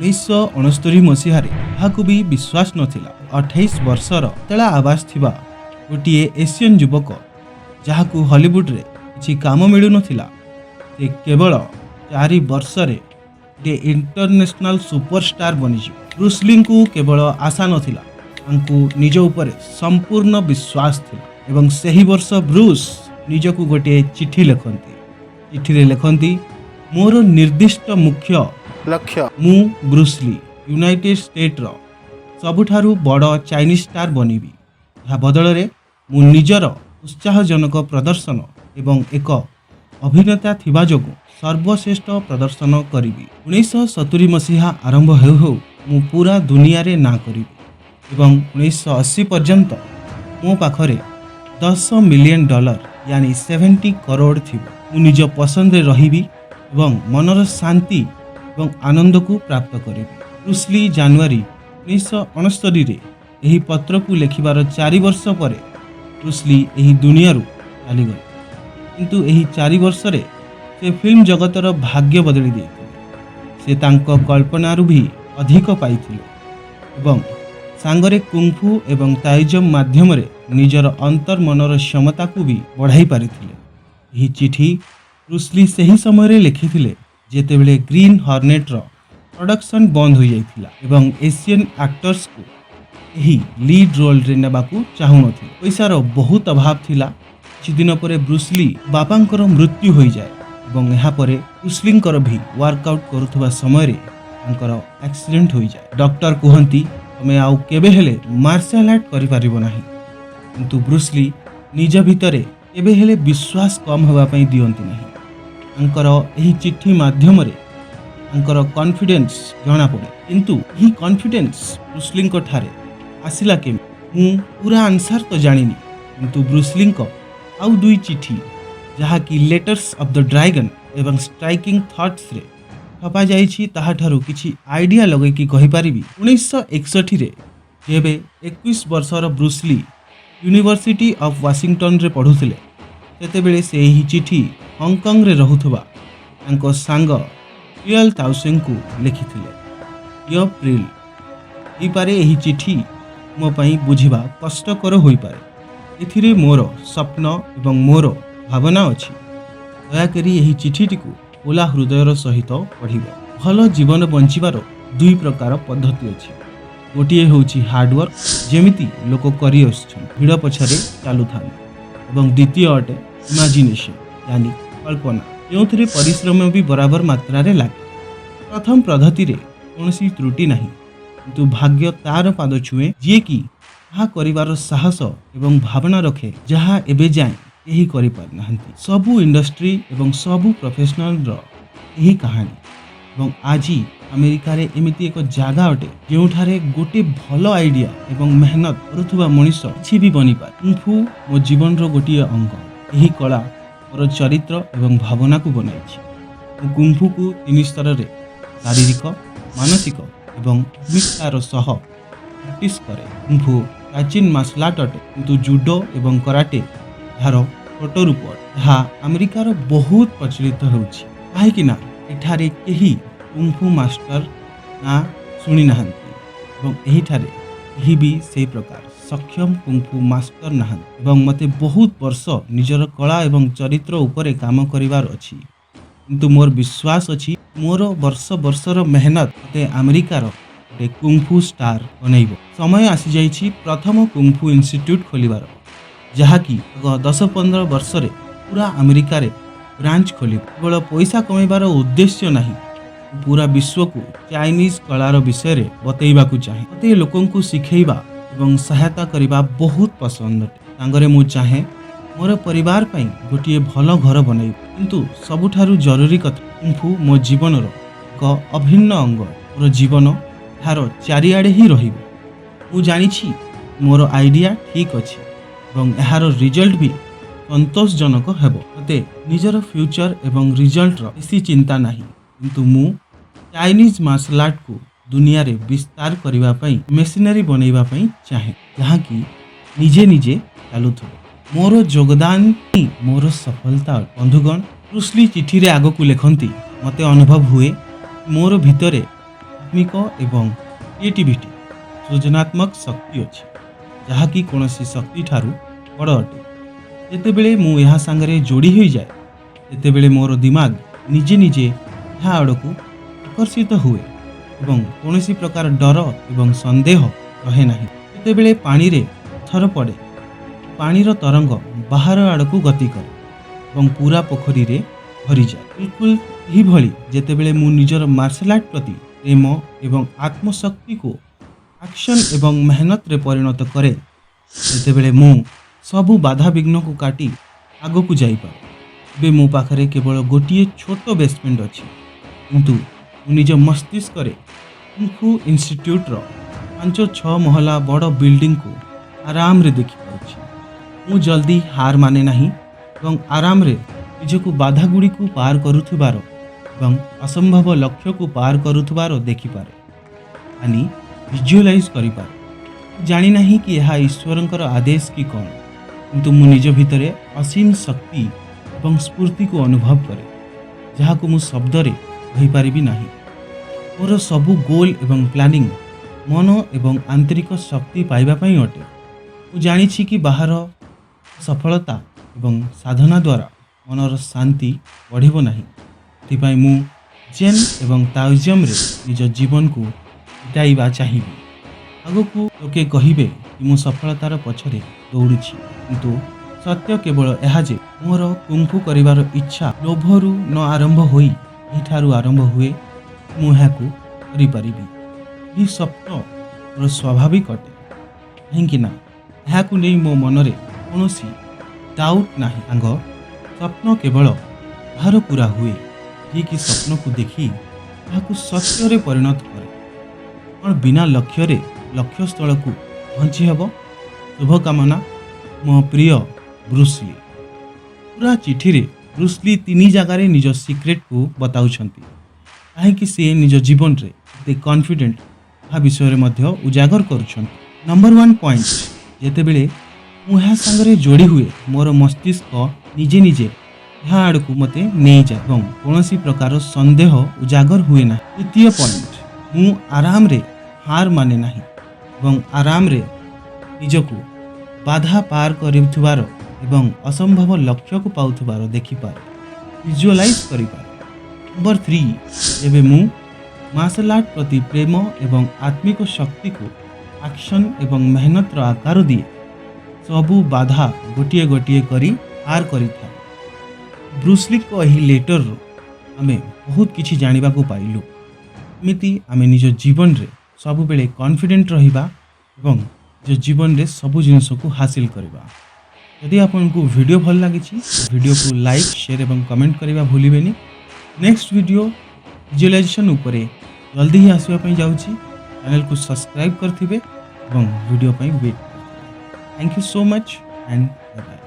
1969 मसीह भी विश्वास नथिला 28 वर्षर तेला आवास थिबा गोटे एशियन युवक जहाकू हॉलीवुड रे किछि काम मिलु नथिला से केवल 4 वर्षरे गोटे इंटरनेशनल सुपरस्टार बनिछि। ब्रूस ली को केवल आशा नथिला तांकू निज उपरे संपूर्ण विश्वास थिला एवं सही वर्ष ब्रूस निजकू गोटे चिठी लिखंती। चिठी लिखंती मोर निर्दिष्ट मुख्य लक्ष्य मु ब्रूस ली यूनाइटेड स्टेट रो सबुठारु बड़ चाइनीज स्टार बनिबी। या बदल रे मु निजर उत्साहजनक प्रदर्शन एवं एक अभिनेता थिबा जोगु सर्वश्रेष्ठ प्रदर्शन करिबी। 1970 मसीहा आरंभ हेउ हेउ मु पूरा दुनिया रे ना करिबी एवं 1980 पर्यंत मो पाखरे $10 मिलियन यानी 70 करोड़ थिबो। मु निज पसंद रे रहिबी एवं मनर शांति एवं आनंद को प्राप्त करिबी। ब्रूस ली जनवरी 1969 रे एही पत्र को लेखिबार 4 वर्ष परे ब्रूस ली एही दुनिया रु चली गले। किंतु एही 4 वर्ष रे से फिल्म जगतर भाग्य बदली देइथिले। से तांको कल्पनारु भी अधिक पाइथिले एवं सांगरे कुंफू एवं ताइजम माध्यम रे निजर अंतर मनर क्षमता को भी बढ़ाई पारिथिले। एही चिठी ब्रूस ली सही समय रे लिखिथिले जेतेबेले ग्रीन हॉर्नेट रो प्रोडक्शन बंद हो जाइथिला एवं एशियन एक्टर्स को एही लीड रोल रे नेबाकू चाहुनथिले। पैसार बहुत अभाव थिला। किछि दिन परे ब्रूस ली बापांकर मृत्यु हो जाए एवं यहाँ परे ब्रूस लींकर भी वर्कआउट करुथबा समय रे तांकर एक्सीडेंट हो जाए। डॉक्टर कहंती तमे आउ केबे हेले मार्शल आर्ट करि परिबो नाही। किंतु ब्रूस ली निज भितरे केबे हेले विश्वास कम होबा पई दियंती नाही। तांकर एही चिट्ठी माध्यम रे तांकर कॉन्फिडेंस जणा पड़े। किंतु ही कॉन्फिडेंस ब्रूस ली को ठारे आसिला के मु पूरा आंसर तो जानिनी। किंतु ब्रूस ली को आउ दुई चिट्ठी जहा की लेटर्स ऑफ द ड्रैगन एवं स्ट्राइकिंग थॉट्स रे छपा जाइछि ताहा ठारू किछि आइडिया लगे कि कहि परिबी। 1961 रे जेबे 21 वर्षर Bruce Lee university of Washington रे पढुथिले सेतेबेले से ही चिठी हांगकांग रे रहुथबा तांको सांग प्रियल ताउसेंग को लिखिथिले। यो प्रिल ई पारे एही चिठी मो पई बुझिबा कष्टकर होई पारे। एथिरे मोर स्वप्न एवं मोर भावना अछि। दया करी एही चिठीटी को खोला हृदयर सहित पढ़िबा। भल जीवन बंचिबार दुई प्रकार पद्धति अछि। गोटिए होछि हार्डवर्क जेमिति लोक करि आछन भिड़ पछरे चालू थान एवं द्वितीय अटे इमेजिनेशन यानी कल्पना जोंथरे परिश्रम भी बराबर मात्रा रे लागे। प्रथम पद्धति रे कोनसी त्रुटि नाही किंतु भाग्य तार पाद छुए जे कि ताहा करिवार साहस एवं भावना रखे जहा एबे जाए यही करि पार नाहंती। सबु इंडस्ट्री एवं सबु प्रोफेशनल रो यही कहानी एवं आजी अमेरिका रे एमिति एक जागा अटे जेउठारे गोटे भलो आइडिया एवं मेहनत करुथुबा मनुष्य किछि भी बनि पार। कुंफू मो जीवन रो गोटे अंग। यही कला मोर चरित्र एवं भावना को बनाइछि। मो कुंफू को 3 स्तर रे शारीरिक मानसिक एवं आत्मिकतार सह प्रैक्टिस करे। कुंफू प्राचीन मार्शल आर्ट अटे किंतु जूडो एवं कराटे यार छोट रूप जहा अमेरिकार बहुत प्रचलित होउछि। काहे कि ना एठारे केही कुंफू मास्टर ना सुनी नाहंती एवं एही ठारे केही भी से प्रकार सक्षम कुंफू मास्टर नाहंती एवं मते बहुत वर्ष निजर कला एवं चरित्र उपरे काम करिवार अछि। किंतु मोर विश्वास अछि मोर वर्ष वर्षर मेहनत मते अमेरिकार गोटे कुंफू स्टार बनैबो। समय आसी जाइछि प्रथम कुंफू इंस्टीट्यूट खोलिबार जहाँकि 10-15 वर्ष रे पूरा अमेरिका रे ब्रांच खोली। केवल पैसा कमाइबार उद्देश्य नहीं पूरा विश्व को चाइनीज कलार विषय रे बतैबाकू चाहे। मते लोकन को सिखेइबा एवं सहायता करिबा बहुत पसंद अटे। तांगरे मु चाहे मोर परिवार पई गोटिए भलो घर बनाई। किंतु सबुठारु जरूरी कथा कुंफू मो जीवनर एक अभिन्न अंग। मोर जीवन थार चारिआडे ही रहिबो। मु जानिछि मोर आइडिया ठीक अछि एवं एहार रिजल्ट भी संतोषजनक हेबो। मते निजर फ्यूचर एवं रिजल्ट रो बेसी चिंता नाही। किंतु मु चाइनीज मार्शल आर्ट को दुनिया रे विस्तार करिबा पई मेशिनरी बनैबा पई चाहे जहाँ की निजे निजे चालुथो। मोर योगदान ही मोर सफलता। बंधुगण ब्रूस ली चिठी रे आगो को लेखंती मते अनुभव हुए मोर भितरे आत्मिक एवं क्रिएटिविटी सृजनात्मक शक्ति अच्छी जहाँकि कौन शक्ति ठारू बड़ अटे। जितेबले मु यहाँ सांगरे जोड़ी हो जाए तेतेबले मोर दिमाग निजे निजे यहाँ आड़कू आकर्षित हुए एवं कौन प्रकार डर एवं संदेह रहे ना। जेतेबले पानी रे पत्थर पड़े पानीर तरंग बाहर आड़कू गति करे एवं पूरा पोखरी रे भरी जाए। बिल्कुल यही भली जेतेबले मु निजर मार्शल आर्ट प्रति प्रेम एवं आत्मशक्ति को एक्शन एवं मेहनत रे परिणत करे जेतेबले मु सबु बाधा विघ्न को काटी आगो को जाई पारे। बे मो पाखरे केवल गोटिए छोट बेसमेंट अच्छी किंतु निज मस्तिष्क रे कुंफू इंस्टीट्यूट रो 5-6 महला बड़ बिल्डिंग को आराम रे देखि पारुछि। मु जल्दी हार माने नाही एवं आराम रे निजको बाधा गुड़ी को पार करुथुबार एवं असंभव लक्ष्य को पार करुथुबार देखि पारे यानी विजुअलाइज करि पारे। जानी नाही कि यह ईश्वरंकर आदेश कि कौन किंतु मु निज भितरे असीम शक्ति एवं स्फूर्ति को अनुभव करे जहाँ को मु शब्द रे कहि पारिबी नाही। मोर सबु गोल एवं प्लानिंग मन एवं आंतरिक शक्ति पाइबा पई अटे। मु जानिछि कि बाहर सफलता एवं साधना द्वारा मनर शांति बढ़िबो नाही। एथिपाई मु जेन एवं ताओइज्म रे निज जीवन को बिताइबा चाहिबी। आगकू लोके कहिबे कि मु सफलतार पछरे दौड़ुछि किंतु सत्य केवल यह जे मोर कुंफू करिवार इच्छा लोभरू न आरंभ होई एठारू आरंभ हुए मु याकू करि परिबी। यही स्वप्न मोर स्वाभाविक अटे कहीं ना याकू नै मो मनरे कोनोसी डाउट नाही। सांग स्वप्न केवल बाहर पूरा हुए जी कि स्वप्न को देखी याकू सत्य रे परिणत करे कौन बिना लक्ष्य रे लक्ष्य स्थल को पहुँची हेब। शुभकामना मो प्रिय ब्रूस ली। पूरा चिठी रे ब्रूस ली 3 जगार निज सिक्रेट को बताउछंती कहीं से निज जीवन रे एते कॉन्फिडेंट आ विषय रे उजागर करुछंती। नंबर 1 पॉइंट जेतेबेले मु यहाँ सांगरे जोड़ी हुए मोर मस्तिष्क निजे निजे यहाँ आड़कू मते नहीं जाए एवं कौनसी प्रकार संदेह उजागर हुए ना। द्वितीय पॉइंट मु आराम रे हार माने नाही एवं आराम रे निजको बाधा पार करुथुबार एवं असंभव लक्ष्य को पाउथुबार देखि पारे विजुअलाइज करि पारे। नंबर 3 जेबे मु मार्शल आर्ट प्रति प्रेम एवं आत्मिक शक्ति को एक्शन एवं मेहनत रो आकार दिए सबु बाधा गोटिए गोटिए करी पार करि था। ब्रूस ली को एही लेटर रो आमे बहुत किछि जानिबा को पाइलु। एमिति आमे निज जीवन रे सबु बेले कॉन्फिडेंट रहिबा एवं जो जीवन रे सबु जिनस को हासिल करबा। यदि आपको वीडियो भल लगी वीडियो को लाइक शेयर एवं कमेंट करबा भूलिबेनी। नेक्स्ट वीडियो विजुअलाइजेशन उपरे जल्दी ही आसवा पई जाउची। चैनल को सब्सक्राइब करथिबे एवं वीडियो पई वेट करथिबे। Thank you so much and bye bye.